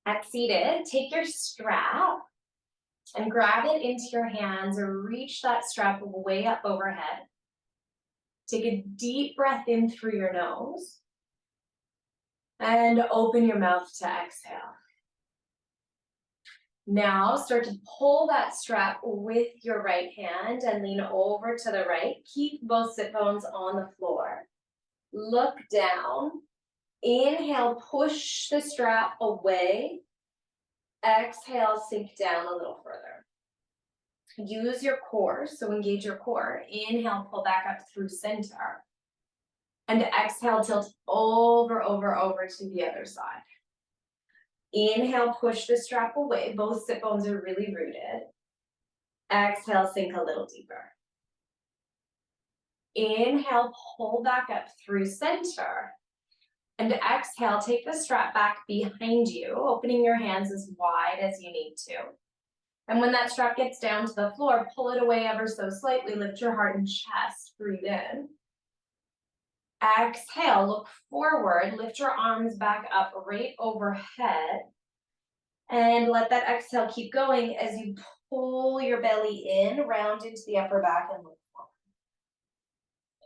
At seated, take your strap and grab it into your hands or reach that strap way up overhead. Take a deep breath in through your nose and open your mouth to exhale. Now start to pull that strap with your right hand and lean over to the right. Keep both sit bones on the floor. Look down. Inhale, push the strap away. Exhale, sink down a little further. Use your core, so engage your core. Inhale, pull back up through center. And exhale, tilt over to the other side. Inhale, push the strap away. Both sit bones are really rooted. Exhale, sink a little deeper. Inhale, pull back up through center. And exhale, take the strap back behind you, opening your hands as wide as you need to. And when that strap gets down to the floor, pull it away ever so slightly. Lift your heart and chest. Breathe in. Exhale, look forward. Lift your arms back up right overhead. And let that exhale keep going as you pull your belly in, round into the upper back and look forward.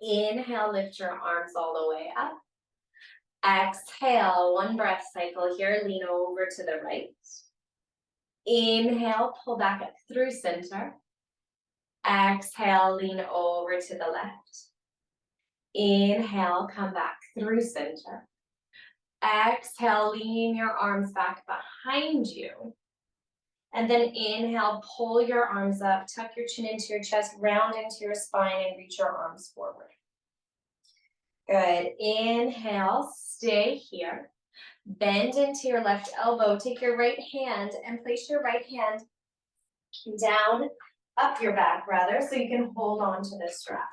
Inhale, lift your arms all the way up. Exhale, one breath cycle here. Lean over to the right. Inhale, pull back up through center. Exhale, lean over to the left. Inhale, come back through center. Exhale, lean your arms back behind you. And then inhale, pull your arms up, tuck your chin into your chest, round into your spine, and reach your arms forward. Good. Inhale, stay here. Bend into your left elbow. Take your right hand and place your right hand down, up your back rather, so you can hold on to the strap.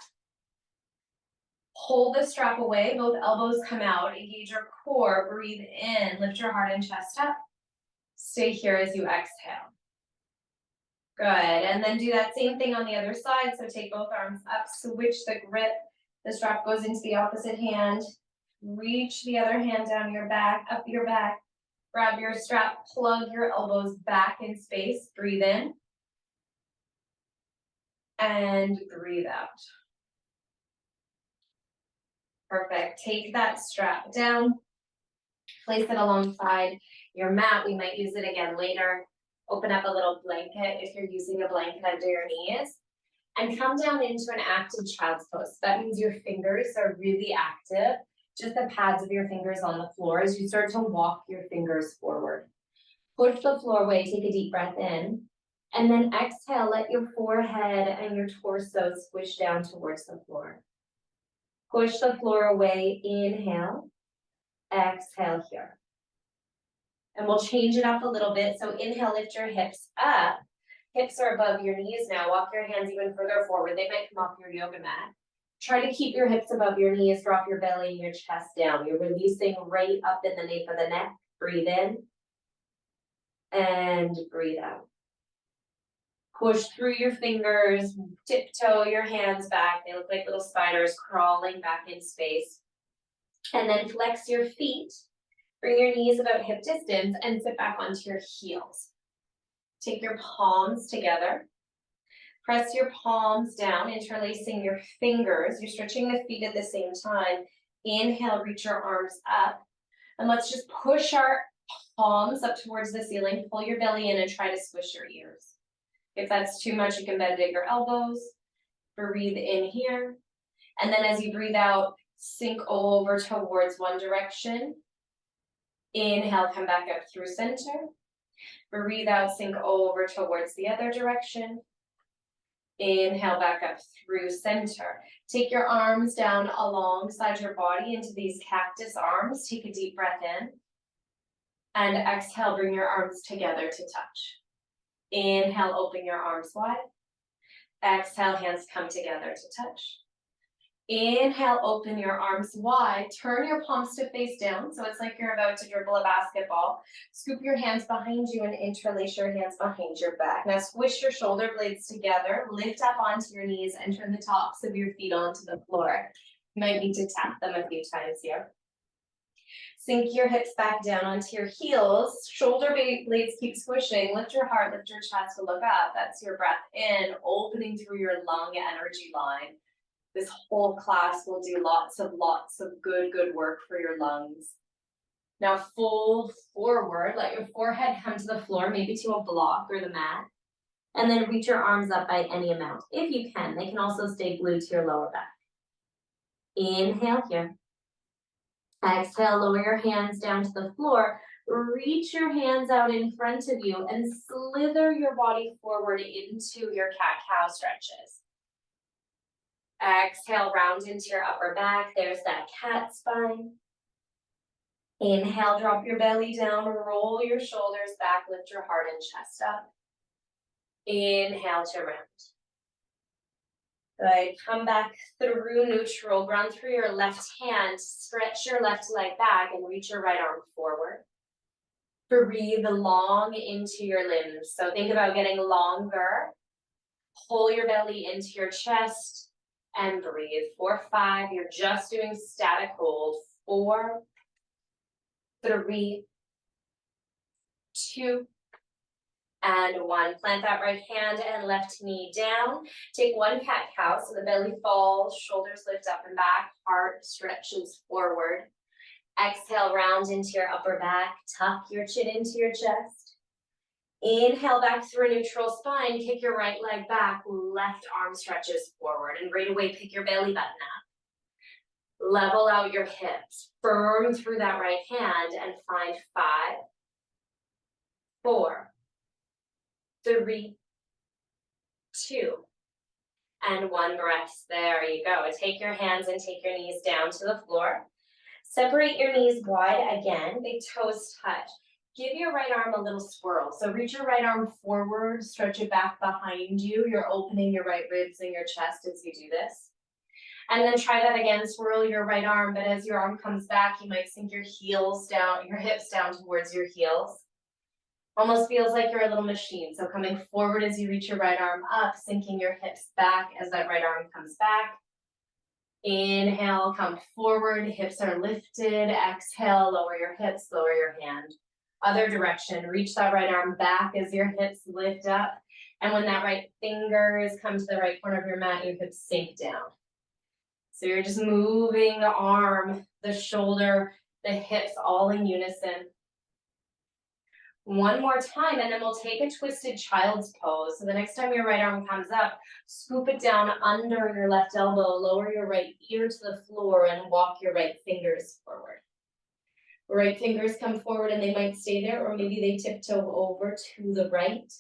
Pull the strap away, both elbows come out. Engage your core, breathe in, lift your heart and chest up. Stay here as you exhale. Good, and then do that same thing on the other side. So take both arms up, switch the grip. The strap goes into the opposite hand. Reach the other hand down your back, up your back. Grab your strap, plug your elbows back in space. Breathe in. And breathe out. Perfect. Take that strap down. Place it alongside your mat. We might use it again later. Open up a little blanket if you're using a blanket under your knees. And come down into an active child's pose. That means your fingers are really active. Just the pads of your fingers on the floor as you start to walk your fingers forward. Push the floor away, take a deep breath in. And then exhale, let your forehead and your torso squish down towards the floor. Push the floor away, inhale. Exhale here. And we'll change it up a little bit. So inhale, lift your hips up. Hips are above your knees now. Walk your hands even further forward. They might come off your yoga mat. Try to keep your hips above your knees. Drop your belly and your chest down. You're releasing right up in the nape of the neck. Breathe in. And breathe out. Push through your fingers. Tiptoe your hands back. They look like little spiders crawling back in space. And then flex your feet. Bring your knees about hip distance and sit back onto your heels. Take your palms together. Press your palms down, interlacing your fingers. You're stretching the feet at the same time. Inhale, reach your arms up. And let's just push our palms up towards the ceiling. Pull your belly in and try to squish your ears. If that's too much, you can bend at your elbows. Breathe in here. And then as you breathe out, sink over towards one direction. Inhale, come back up through center. Breathe out, sink over towards the other direction. Inhale, back up through center. Take your arms down alongside your body into these cactus arms. Take a deep breath in. And exhale, bring your arms together to touch. Inhale, open your arms wide. Exhale, hands come together to touch. Inhale, open your arms wide. Turn your palms to face down. So it's like you're about to dribble a basketball. Scoop your hands behind you and interlace your hands behind your back. Now squish your shoulder blades together. Lift up onto your knees and turn the tops of your feet onto the floor. You might need to tap them a few times here. Sink your hips back down onto your heels. Shoulder blades keep squishing. Lift your heart, lift your chest to look up. That's your breath in, opening through your lung energy line. This whole class will do lots of good work for your lungs. Now fold forward, let your forehead come to the floor, maybe to a block or the mat. And then reach your arms up by any amount. If you can, they can also stay glued to your lower back. Inhale here. Exhale, lower your hands down to the floor. Reach your hands out in front of you and slither your body forward into your cat-cow stretches. Exhale, round into your upper back. There's that cat spine. Inhale, drop your belly down, roll your shoulders back, lift your heart and chest up. Inhale to round. Good, come back through neutral, ground through your left hand, stretch your left leg back and reach your right arm forward. Breathe long into your limbs. So think about getting longer. Pull your belly into your chest and breathe. 4, 5, you're just doing static hold. 4, 3, 2, and 1. Plant that right hand and left knee down. Take one cat-cow, so the belly falls, shoulders lift up and back, heart stretches forward. Exhale, round into your upper back, tuck your chin into your chest. Inhale back through a neutral spine, kick your right leg back, left arm stretches forward, and right away pick your belly button up. Level out your hips, firm through that right hand, and find 5, 4, 3, 2, and 1 breath. There you go. Take your hands and take your knees down to the floor. Separate your knees wide again, big toes touch. Give your right arm a little swirl. So reach your right arm forward, stretch it back behind you. You're opening your right ribs and your chest as you do this. And then try that again, swirl your right arm, but as your arm comes back, you might sink your heels down, your hips down towards your heels. Almost feels like you're a little machine. So coming forward as you reach your right arm up, sinking your hips back as that right arm comes back. Inhale, come forward, hips are lifted. Exhale, lower your hips, lower your hand. Other direction, reach that right arm back as your hips lift up. And when that right fingers come to the right corner of your mat, your hips sink down. So you're just moving the arm, the shoulder, the hips all in unison. One more time, and then we'll take a twisted child's pose. So the next time your right arm comes up, scoop it down under your left elbow, lower your right ear to the floor, and walk your right fingers forward. Right fingers come forward and they might stay there, or maybe they tiptoe over to the right.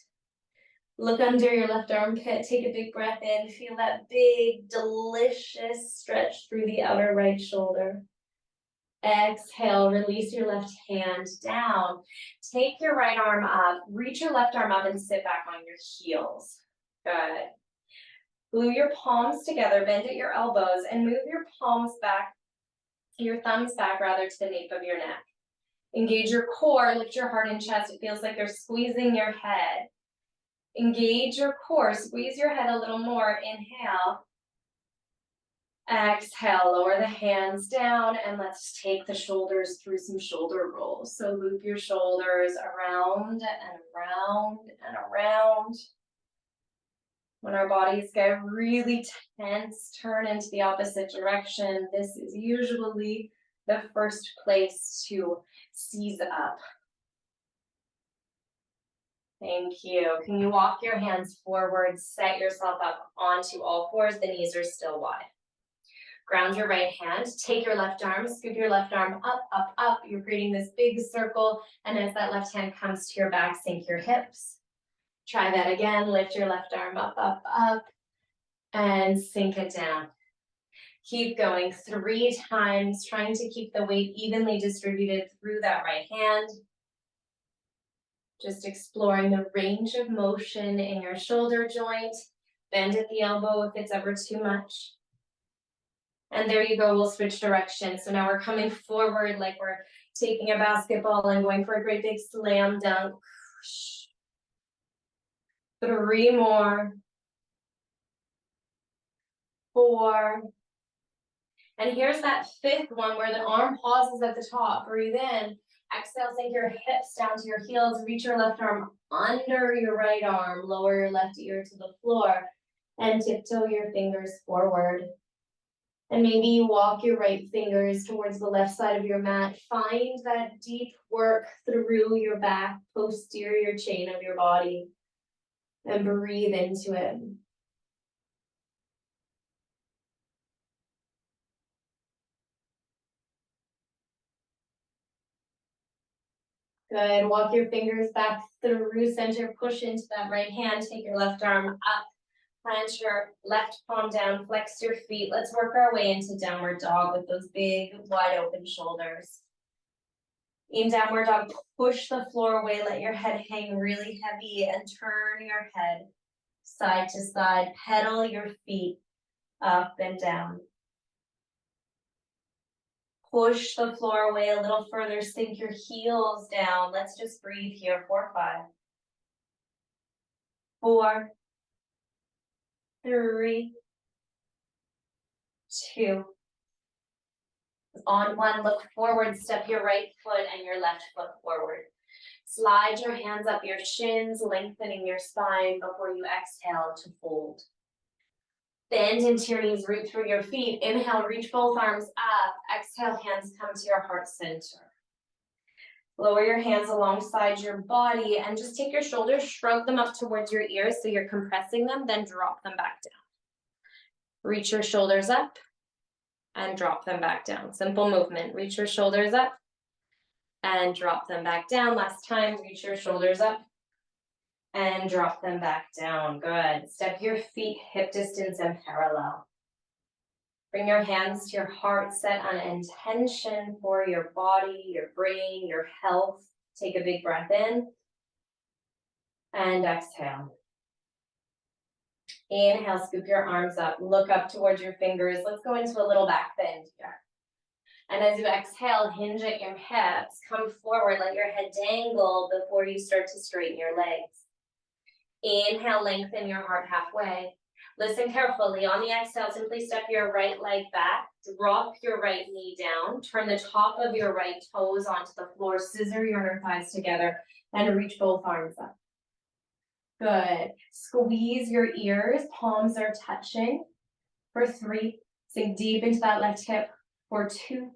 Look under your left armpit, take a big breath in, feel that big, delicious stretch through the outer right shoulder. Exhale, release your left hand down. Take your right arm up, reach your left arm up and sit back on your heels. Good. Glue your palms together, bend at your elbows, and move your palms back, your thumbs back rather, to the nape of your neck. Engage your core, lift your heart and chest. It feels like they're squeezing your head. Engage your core, squeeze your head a little more. Inhale. Exhale, lower the hands down, and let's take the shoulders through some shoulder rolls. So loop your shoulders around and around and around. When our bodies get really tense, turn into the opposite direction. This is usually the first place to seize up. Thank you. Can you walk your hands forward, set yourself up onto all fours, the knees are still wide. Ground your right hand, take your left arm, scoop your left arm up, up, up. You're creating this big circle, and as that left hand comes to your back, sink your hips. Try that again, lift your left arm up, up, up, and sink it down. Keep going 3 times, trying to keep the weight evenly distributed through that right hand. Just exploring the range of motion in your shoulder joint. Bend at the elbow if it's ever too much. And there you go, we'll switch direction. So now we're coming forward like we're taking a basketball and going for a great big slam dunk. 3 more. 4. And here's that fifth one where the arm pauses at the top. Breathe in. Exhale, sink your hips down to your heels. Reach your left arm under your right arm. Lower your left ear to the floor. And tiptoe your fingers forward. And maybe you walk your right fingers towards the left side of your mat. Find that deep work through your back, posterior chain of your body. And breathe into it. Good. Walk your fingers back through center. Push into that right hand. Take your left arm up. Plant your left palm down. Flex your feet. Let's work our way into downward dog with those big, wide open shoulders. In downward dog, push the floor away. Let your head hang really heavy and turn your head side to side. Pedal your feet up and down. Push the floor away a little further, sink your heels down. Let's just breathe here, 4, 5, 4, 3, 2. On 1, look forward, step your right foot and your left foot forward. Slide your hands up your shins, lengthening your spine before you exhale to fold. Bend into your knees, root through your feet. Inhale, reach both arms up. Exhale, hands come to your heart center. Lower your hands alongside your body and just take your shoulders, shrug them up towards your ears so you're compressing them, then drop them back down. Reach your shoulders up and drop them back down. Simple movement. Reach your shoulders up and drop them back down. Last time, reach your shoulders up and drop them back down. Good. Step your feet hip distance and parallel. Bring your hands to your heart, set on intention for your body, your brain, your health. Take a big breath in and exhale. Inhale, scoop your arms up, look up towards your fingers. Let's go into a little back bend here. And as you exhale, hinge at your hips, come forward, let your head dangle before you start to straighten your legs. Inhale, lengthen your heart halfway. Listen carefully. On the exhale, simply step your right leg back, drop your right knee down, turn the top of your right toes onto the floor, scissor your inner thighs together, and reach both arms up. Good. Squeeze your ears, palms are touching. For 3, sink deep into that left hip. For 2,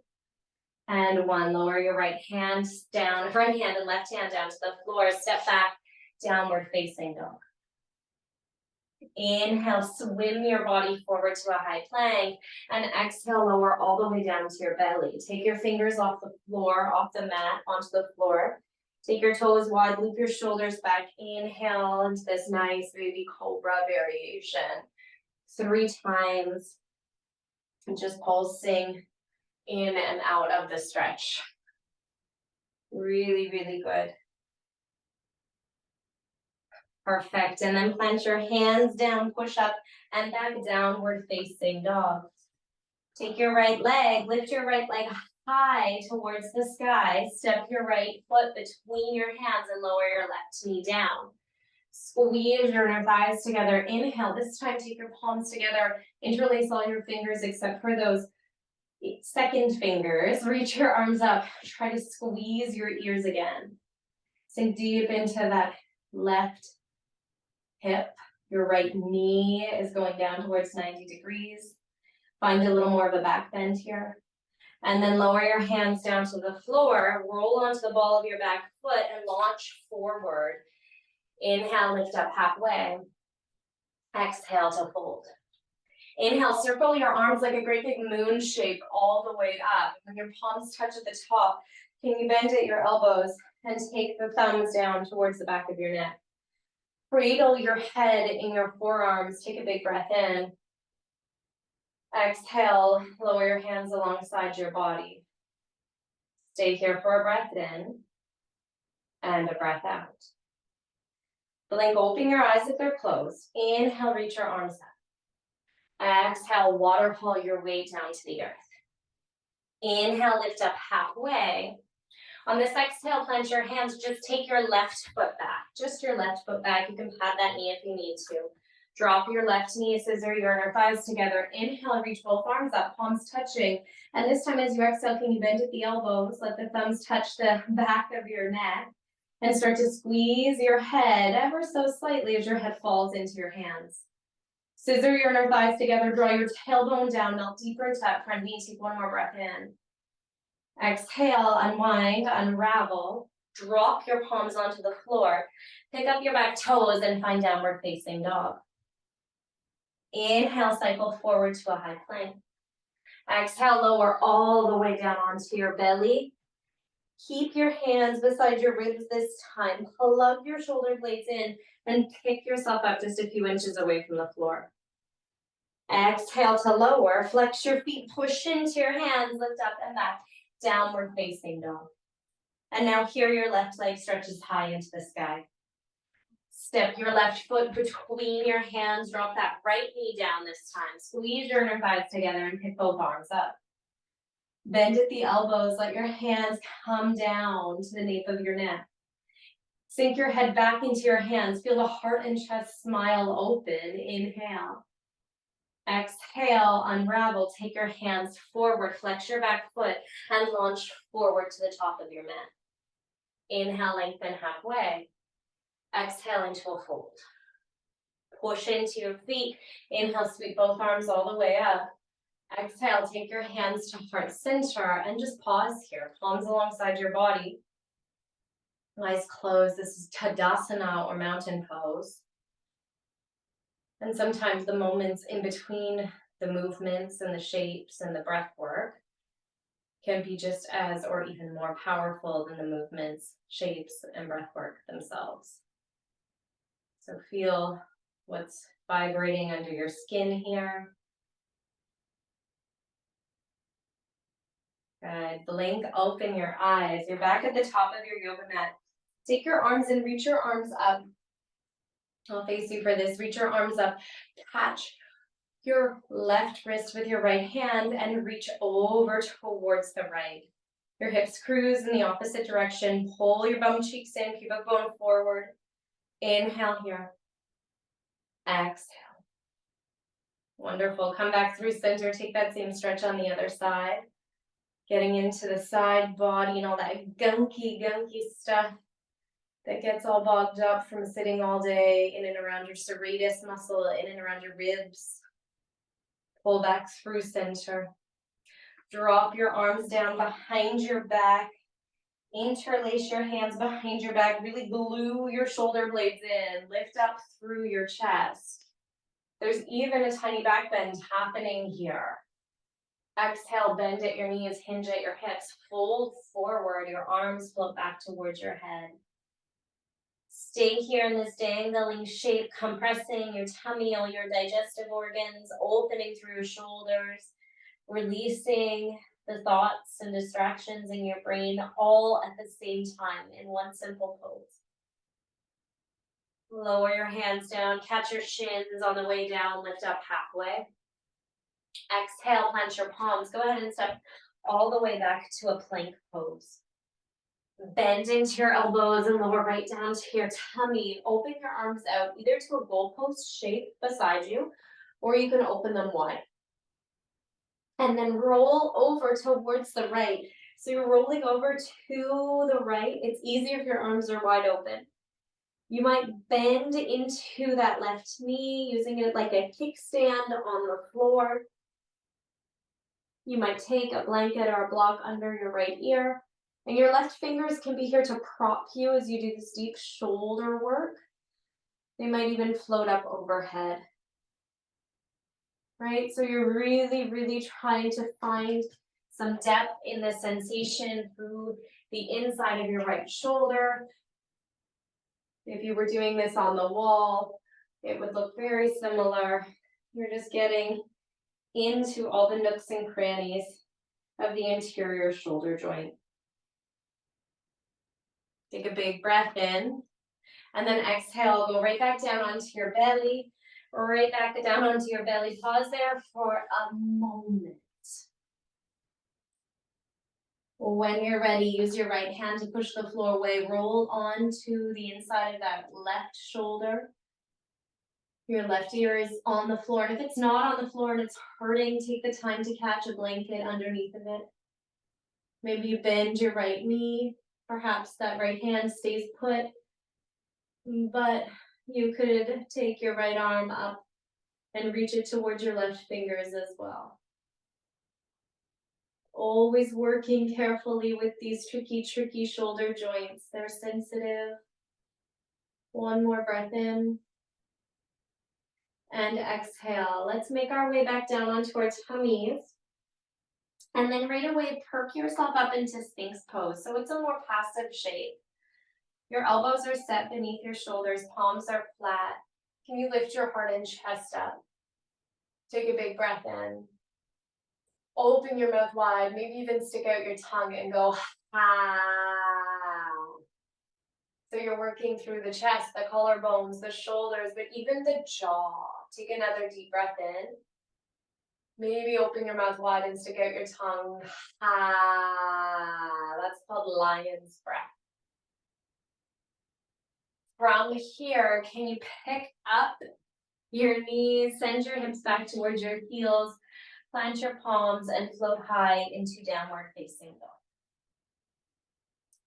and 1. Lower your right hand down, right hand and left hand down to the floor. Step back, downward facing dog. Inhale, swim your body forward to a high plank, and exhale, lower all the way down to your belly. Take your fingers off the floor, off the mat, onto the floor. Take your toes wide, loop your shoulders back. Inhale into this nice baby cobra variation. 3 times, just pulsing in and out of the stretch. Really, really good. Perfect. And then plant your hands down, push up and back, downward facing dog. Take your right leg, lift your right leg high towards the sky. Step your right foot between your hands and lower your left knee down. Squeeze your inner thighs together. Inhale. This time, take your palms together. Interlace all your fingers except for those second fingers. Reach your arms up. Try to squeeze your ears again. Sink deep into that left hip. Your right knee is going down towards 90 degrees. Find a little more of a back bend here. And then lower your hands down to the floor. Roll onto the ball of your back foot and launch forward. Inhale, lift up halfway. Exhale to fold. Inhale, circle your arms like a great big moon shape all the way up. When your palms touch at the top, can you bend at your elbows and take the thumbs down towards the back of your neck? Cradle your head in your forearms. Take a big breath in. Exhale, lower your hands alongside your body. Stay here for a breath in and a breath out. Blink, open your eyes if they're closed. Inhale, reach your arms up. Exhale, waterfall your way down to the earth. Inhale, lift up halfway. On this exhale, plant your hands. Just take your left foot back. Just your left foot back. You can pat that knee if you need to. Drop your left knee, scissor your inner thighs together. Inhale, reach both arms up, palms touching. And this time as you exhale, can you bend at the elbows? Let the thumbs touch the back of your neck. And start to squeeze your head ever so slightly as your head falls into your hands. Scissor your inner thighs together, draw your tailbone down, melt deeper into that front knee. Take one more breath in. Exhale, unwind, unravel. Drop your palms onto the floor. Pick up your back toes and find downward facing dog. Inhale, cycle forward to a high plank. Exhale, lower all the way down onto your belly. Keep your hands beside your ribs this time. Plug your shoulder blades in and pick yourself up just a few inches away from the floor. Exhale to lower. Flex your feet, push into your hands, lift up and back. Downward facing dog. And now here your left leg stretches high into the sky. Step your left foot between your hands. Drop that right knee down this time. Squeeze your inner thighs together and pick both arms up. Bend at the elbows. Let your hands come down to the nape of your neck. Sink your head back into your hands. Feel the heart and chest smile open. Inhale. Exhale, unravel. Take your hands forward. Flex your back foot and launch forward to the top of your mat. Inhale, lengthen halfway. Exhale into a fold. Push into your feet. Inhale, sweep both arms all the way up. Exhale, take your hands to heart center and just pause here. Palms alongside your body. Eyes closed. This is Tadasana or mountain pose. And sometimes the moments in between the movements and the shapes and the breath work can be just as or even more powerful than the movements, shapes, and breath work themselves. So feel what's vibrating under your skin here. Good. Blink open your eyes. You're back at the top of your yoga mat. Take your arms and reach your arms up. I'll face you for this. Reach your arms up. Catch your left wrist with your right hand and reach over towards the right. Your hips cruise in the opposite direction. Pull your bum cheeks in, pubic bone forward. Inhale here. Exhale. Wonderful. Come back through center. Take that same stretch on the other side. Getting into the side body and all that gunky stuff that gets all bogged up from sitting all day in and around your serratus muscle, in and around your ribs. Pull back through center. Drop your arms down behind your back. Interlace your hands behind your back. Really glue your shoulder blades in. Lift up through your chest. There's even a tiny back bend happening here. Exhale, bend at your knees, hinge at your hips. Fold forward. Your arms float back towards your head. Stay here in this dangling shape, compressing your tummy, all your digestive organs, opening through your shoulders, releasing the thoughts and distractions in your brain all at the same time in one simple pose. Lower your hands down, catch your shins on the way down, lift up halfway. Exhale, plant your palms. Go ahead and step all the way back to a plank pose. Bend into your elbows and lower right down to your tummy. Open your arms out either to a goalpost shape beside you, or you can open them wide. And then roll over towards the right. So you're rolling over to the right. It's easier if your arms are wide open. You might bend into that left knee, using it like a kickstand on the floor. You might take a blanket or a block under your right ear. And your left fingers can be here to prop you as you do this deep shoulder work. They might even float up overhead. Right? So you're really trying to find some depth in the sensation through the inside of your right shoulder. If you were doing this on the wall, it would look very similar. You're just getting into all the nooks and crannies of the interior shoulder joint. Take a big breath in, and then exhale, go right back down onto your belly, right back down onto your belly. Pause there for a moment. When you're ready, use your right hand to push the floor away. Roll onto the inside of that left shoulder. Your left ear is on the floor. And if it's not on the floor and it's hurting, take the time to catch a blanket underneath of it. Maybe you bend your right knee. Perhaps that right hand stays put. But you could take your right arm up and reach it towards your left fingers as well. Always working carefully with these tricky shoulder joints. They're sensitive. One more breath in. And exhale. Let's make our way back down on towards tummies. And then right away, perk yourself up into Sphinx pose. So it's a more passive shape. Your elbows are set beneath your shoulders, palms are flat. Can you lift your heart and chest up? Take a big breath in. Open your mouth wide, maybe even stick out your tongue and go, ha. So you're working through the chest, the collarbones, the shoulders, but even the jaw. Take another deep breath in. Maybe open your mouth wide and stick out your tongue. Ha. That's called lion's breath. From here, can you pick up your knees, send your hips back towards your heels, plant your palms and float high into downward facing dog.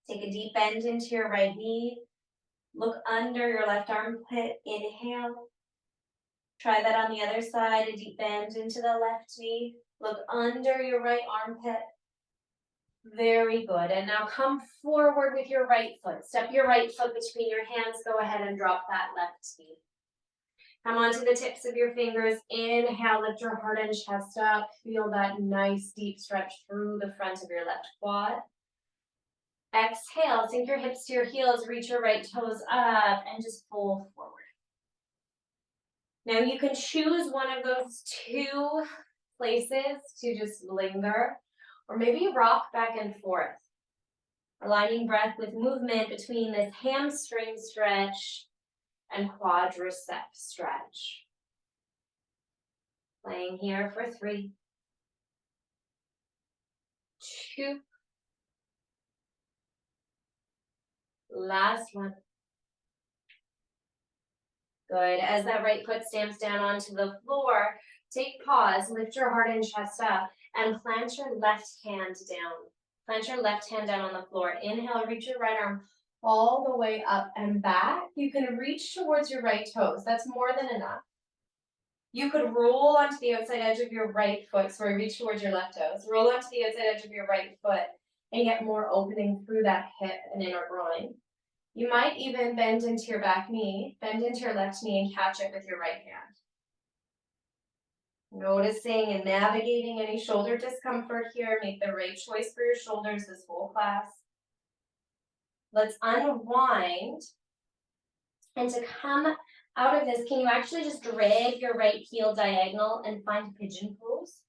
Take a deep bend into your right knee. Look under your left armpit. Inhale. Try that on the other side, a deep bend into the left knee. Look under your right armpit. Very good. And now come forward with your right foot. Step your right foot between your hands. Go ahead and drop that left knee. Come onto the tips of your fingers. Inhale, lift your heart and chest up. Feel that nice deep stretch through the front of your left quad. Exhale, sink your hips to your heels, reach your right toes up, and just fold forward. Now you can choose one of those two places to just linger, or maybe rock back and forth. Aligning breath with movement between this hamstring stretch and quadricep stretch. Playing here for 3, 2, last one. Good. As that right foot stamps down onto the floor, take pause, lift your heart and chest up, and plant your left hand down. Plant your left hand down on the floor. Inhale, reach your right arm all the way up and back. You can reach towards your right toes. That's more than enough. You could roll onto the outside edge of your right foot. Sorry, reach towards your left toes. Roll onto the outside edge of your right foot and get more opening through that hip and inner groin. You might even bend into your back knee, bend into your left knee and catch it with your right hand. Noticing and navigating any shoulder discomfort here. Make the right choice for your shoulders this whole class. Let's unwind. And to come out of this, can you actually just drag your right heel diagonal and find pigeon pose?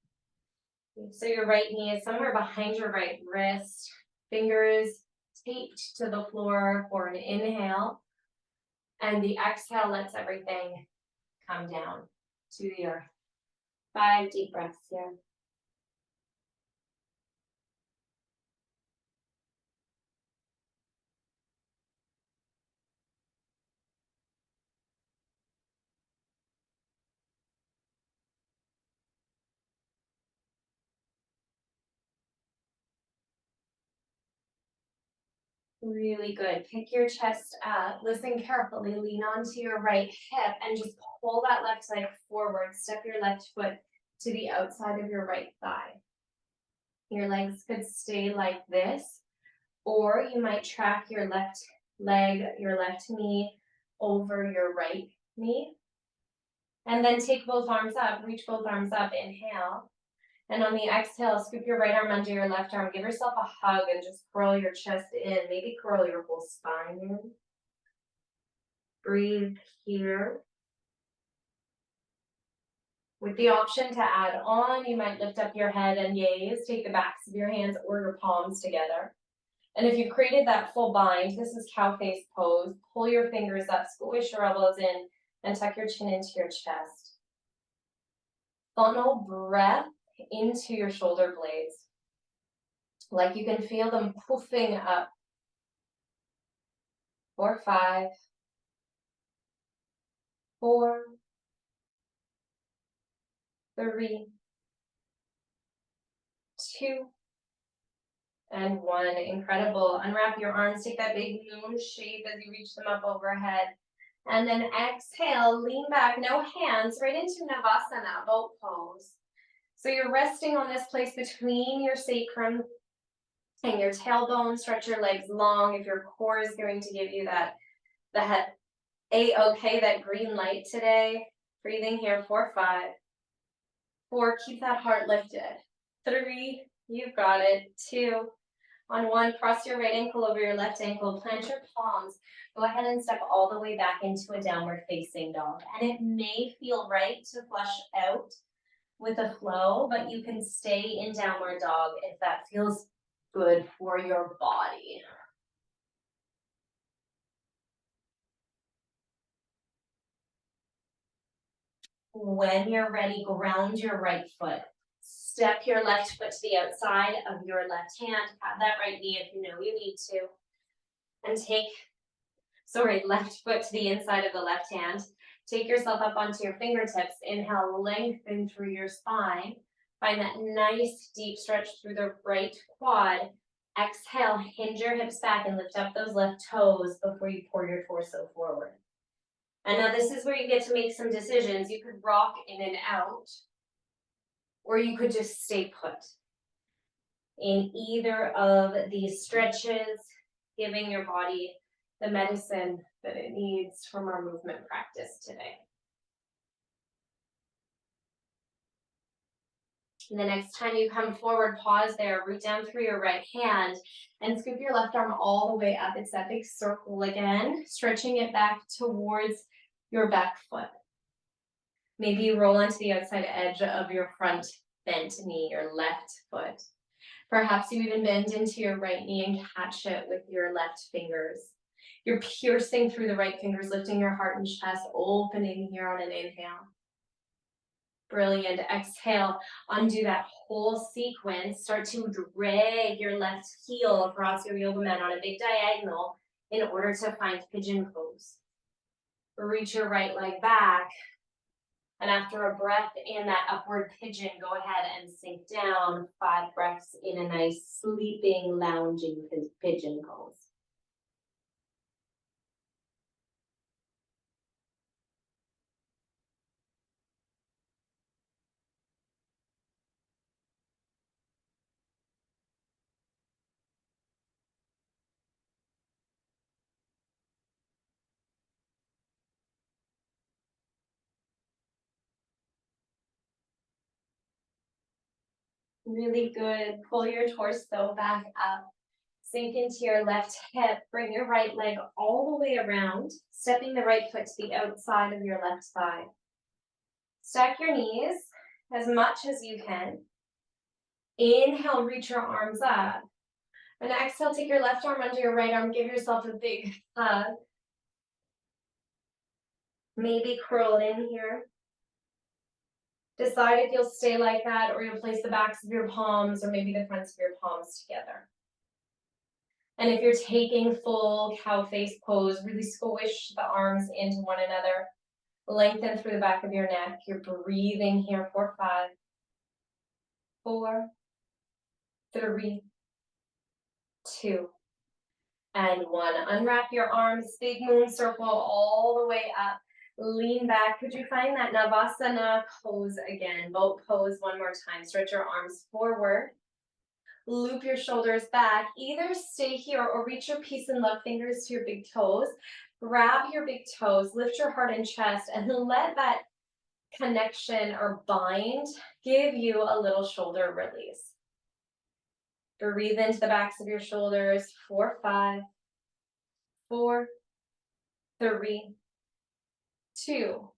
So your right knee is somewhere behind your right wrist. Fingers taped to the floor for an inhale. And the exhale lets everything come down to the earth. 5 deep breaths here. Really good. Pick your chest up. Listen carefully. Lean onto your right hip and just pull that left leg forward. Step your left foot to the outside of your right thigh. Your legs could stay like this, or you might track your left leg, your left knee over your right knee. And then take both arms up. Reach both arms up. Inhale. And on the exhale, scoop your right arm under your left arm. Give yourself a hug and just curl your chest in. Maybe curl your whole spine in. Breathe here. With the option to add on, you might lift up your head and gaze. Take the backs of your hands or your palms together. And if you've created that full bind, this is cow face pose. Pull your fingers up, squish your elbows in, and tuck your chin into your chest. Funnel breath into your shoulder blades, like you can feel them puffing up. 4, 5, 4, 3, 2, and 1. Incredible. Unwrap your arms, take that big moon shape as you reach them up overhead. And then exhale, lean back, no hands, right into Navasana, boat pose. So you're resting on this place between your sacrum and your tailbone. Stretch your legs long if your core is going to give you that A-OK, that green light today. Breathing here, 4, 5. 4, keep that heart lifted. 3, you've got it. 2, on 1, cross your right ankle over your left ankle, plant your palms. Go ahead and step all the way back into a downward facing dog. And it may feel right to flush out with a flow, but you can stay in downward dog if that feels good for your body. When you're ready, ground your right foot. Step your left foot to the outside of your left hand. Pat that right knee if you know you need to. And left foot to the inside of the left hand. Take yourself up onto your fingertips. Inhale, lengthen through your spine. Find that nice deep stretch through the right quad. Exhale, hinge your hips back and lift up those left toes before you pour your torso forward. And now this is where you get to make some decisions. You could rock in and out, or you could just stay put. In either of these stretches, giving your body the medicine that it needs from our movement practice today. And the next time you come forward, pause there, root down through your right hand, and scoop your left arm all the way up. It's that big circle again, stretching it back towards your back foot. Maybe you roll onto the outside edge of your front bent knee, your left foot. Perhaps you even bend into your right knee and catch it with your left fingers. You're piercing through the right fingers, lifting your heart and chest, opening here on an inhale. Brilliant. Exhale, undo that whole sequence. Start to drag your left heel across your yoga mat on a big diagonal in order to find pigeon pose. Reach your right leg back. And after a breath in that upward pigeon, go ahead and sink down. 5 breaths in a nice sleeping, lounging pigeon pose. Really good. Pull your torso back up. Sink into your left hip. Bring your right leg all the way around, stepping the right foot to the outside of your left thigh. Stack your knees as much as you can. Inhale, reach your arms up. And exhale, take your left arm under your right arm. Give yourself a big hug. Maybe curl in here. Decide if you'll stay like that or you'll place the backs of your palms or maybe the fronts of your palms together. And if you're taking full cow face pose, really squish the arms into one another. Lengthen through the back of your neck. You're breathing here for 5, 4, 3, 2, and 1. Unwrap your arms, big moon circle all the way up. Lean back. Could you find that Navasana pose again? Boat pose one more time. Stretch your arms forward. Loop your shoulders back. Either stay here or reach your peace and love fingers to your big toes. Grab your big toes, lift your heart and chest, and let that connection or bind give you a little shoulder release. Breathe into the backs of your shoulders. 4, 5, 4, 3, 2.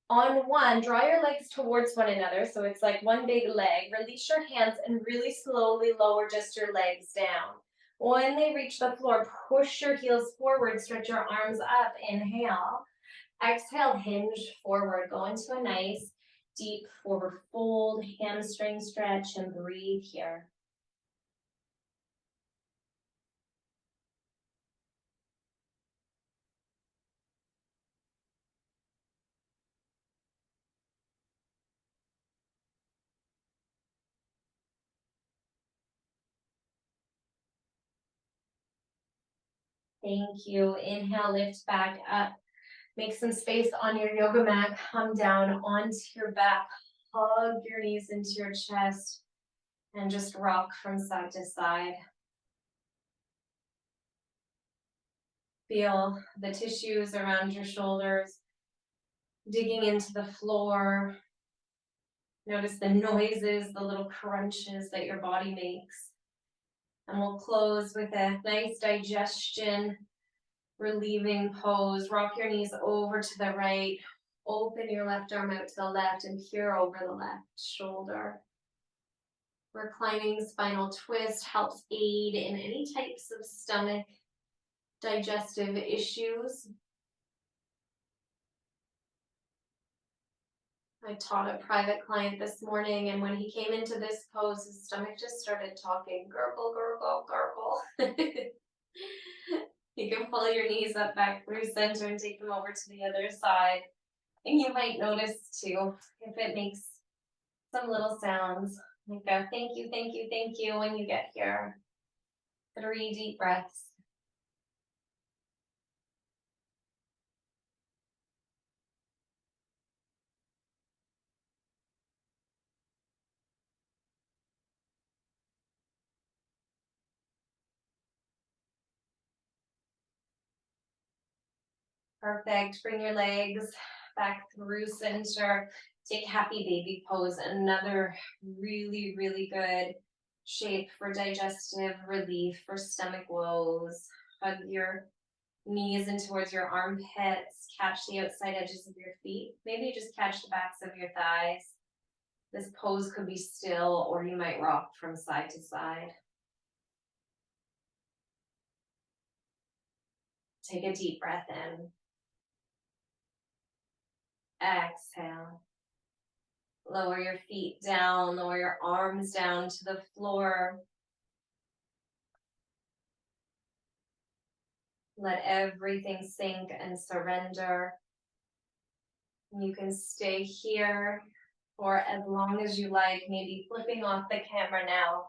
On 1, draw your legs towards one another. So it's like one big leg. Release your hands and really slowly lower just your legs down. When they reach the floor, push your heels forward, stretch your arms up. Inhale. Exhale, hinge forward. Go into a nice deep forward fold, hamstring stretch, and breathe here. thank you. Inhale, lift back up. Make some space on your yoga mat. Come down onto your back. Hug your knees into your chest and just rock from side to side. Feel the tissues around your shoulders digging into the floor. Notice the noises, the little crunches that your body makes. And we'll close with a nice digestion, relieving pose. Rock your knees over to the right. Open your left arm out to the left and peer over the left shoulder. Reclining spinal twist helps aid in any types of stomach digestive issues. I taught a private client this morning, and when he came into this pose, his stomach just started talking, gurgle, gurgle, gurgle. You can pull your knees up back through center and take them over to the other side. And you might notice too, if it makes some little sounds, like a thank you, thank you, thank you when you get here. 3 deep breaths. Perfect. Bring your legs back through center. Take happy baby pose. Another really, really good shape for digestive relief, for stomach woes. Hug your knees in towards your armpits. Catch the outside edges of your feet. Maybe just catch the backs of your thighs. This pose could be still, or you might rock from side to side. Take a deep breath in. Exhale. Lower your feet down, lower your arms down to the floor. Let everything sink and surrender. You can stay here for as long as you like, maybe flipping off the camera now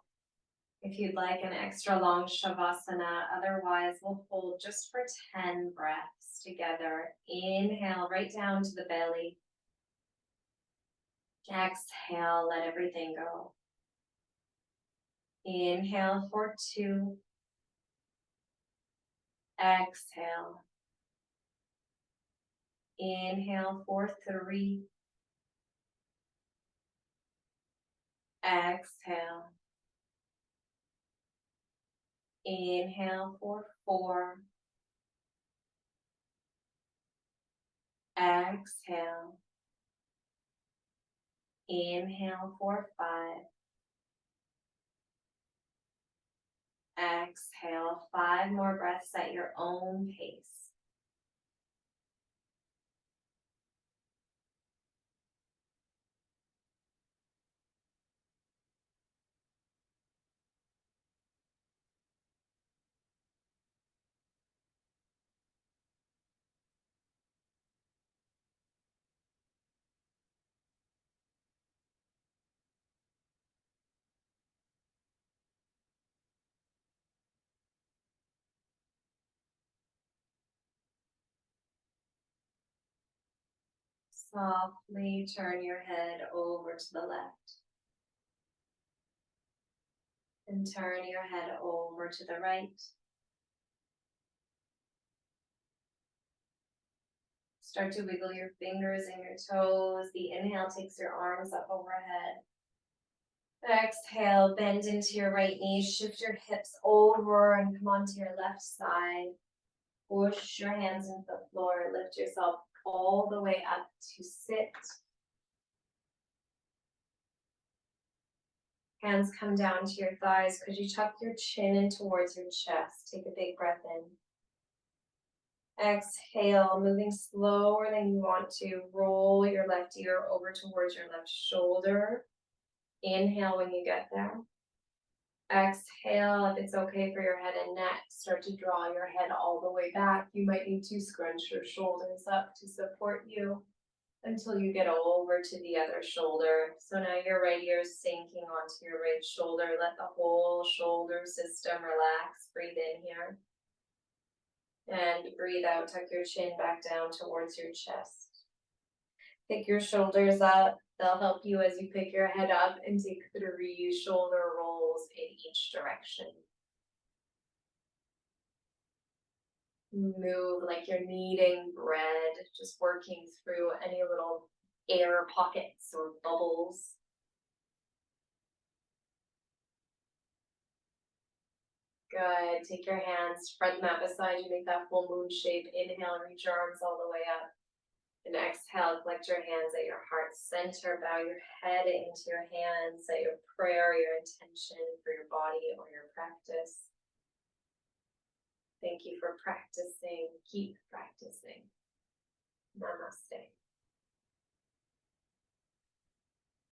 if you'd like an extra long Shavasana. Otherwise, we'll hold just for 10 breaths together. Inhale right down to the belly. Exhale, let everything go. Inhale for 2. Exhale. Inhale for 3. Exhale. Inhale for 4. Exhale. Inhale for 5. Exhale. 5 more breaths at your own pace. Softly turn your head over to the left. And turn your head over to the right. Start to wiggle your fingers and your toes. The inhale takes your arms up overhead. Exhale, bend into your right knee. Shift your hips over and come onto your left side. Push your hands into the floor. Lift yourself all the way up to sit. Hands come down to your thighs. Could you tuck your chin in towards your chest? Take a big breath in. Exhale, moving slower than you want to. Roll your left ear over towards your left shoulder. Inhale when you get there. Exhale, if it's okay for your head and neck, start to draw your head all the way back. You might need to scrunch your shoulders up to support you until you get over to the other shoulder. So now your right ear is sinking onto your right shoulder. Let the whole shoulder system relax. Breathe in here. And breathe out, tuck your chin back down towards your chest. Pick your shoulders up. They'll help you as you pick your head up and take 3 shoulder rolls in each direction. Move like you're kneading bread, just working through any little air pockets or bubbles. Good. Take your hands, spread them out beside you, make that full moon shape. Inhale, reach your arms all the way up. And exhale, collect your hands at your heart center, bow your head into your hands, set your prayer, your intention for your body or your practice. Thank you for practicing. Keep practicing. Namaste.